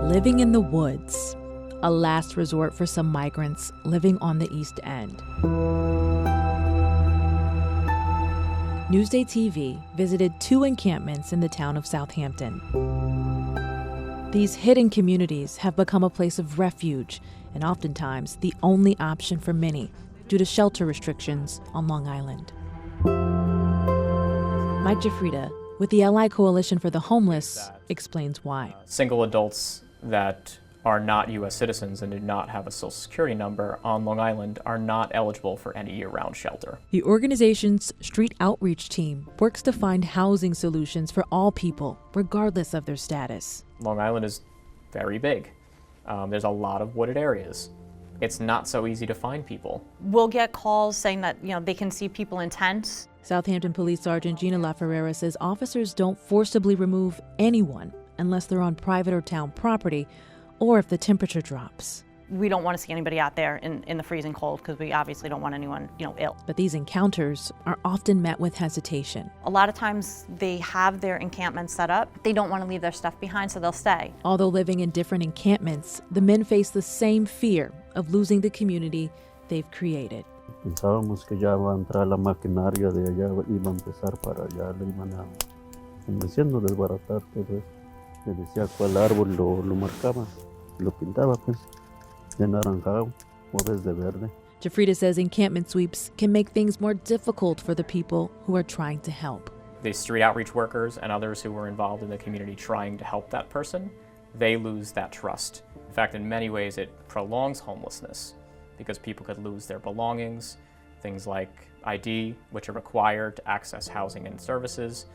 living in the woods, a last resort for some migrants living on the East End. NewsdayTV visited 2 encampments in the town of Southampton. These hidden communities have become a place of refuge and oftentimes the only option for many due to shelter restrictions on Long Island. Mike Jafrida, with the Allied Coalition for the Homeless, explains why. Single adults that are not U.S. citizens and do not have a Social Security number on Long Island are not eligible for any year-round shelter. The organization's street outreach team works to find housing solutions for all people, regardless of their status. Long Island is very big. There's a lot of wooded areas. It's not so easy to find people. We'll get calls saying that, they can see people in tents. Southampton Police Sergeant Gina LaFerrera says officers don't forcibly remove anyone unless they're on private or town property or if the temperature drops. We don't want to see anybody out there in the freezing cold because we obviously don't want anyone, ill. But these encounters are often met with hesitation. A lot of times they have their encampments set up. They don't want to leave their stuff behind, so they'll stay. Although living in different encampments, the men face the same fear of losing the community they've created. Pensábamos que ya va a entrar la maquinaria de allá, iba a empezar para allá, lo iban a, como diciendo, desbaratar todo eso. Le decía cuál árbol lo marcaba, lo pintaba pues, de naranjado o de verde. Jafrida says encampment sweeps can make things more difficult for the people who are trying to help. The street outreach workers and others who were involved in the community trying to help that person, they lose that trust. In fact, in many ways, it prolongs homelessness because people could lose their belongings, things like ID, which are required to access housing and services.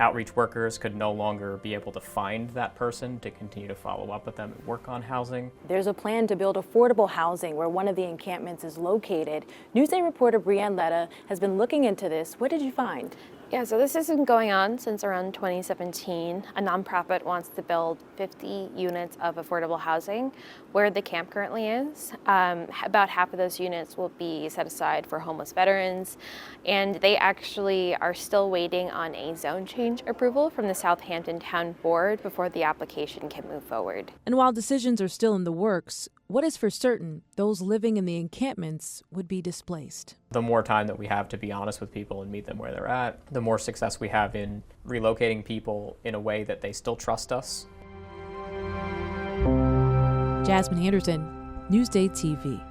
Outreach workers could no longer be able to find that person to continue to follow up with them and work on housing. There's a plan to build affordable housing where one of the encampments is located. Newsday reporter Brianne Letta has been looking into this. What did you find? Yeah, so this has been going on since around 2017. A nonprofit wants to build 50 units of affordable housing where the camp currently is. About half of those units will be set aside for homeless veterans, and they actually are still waiting on a zone change approval from the Southampton Town Board before the application can move forward. And while decisions are still in the works, what is for certain, those living in the encampments would be displaced. The more time that we have to be honest with people and meet them where they're at, the more success we have in relocating people in a way that they still trust us. Jasmine Anderson, NewsdayTV.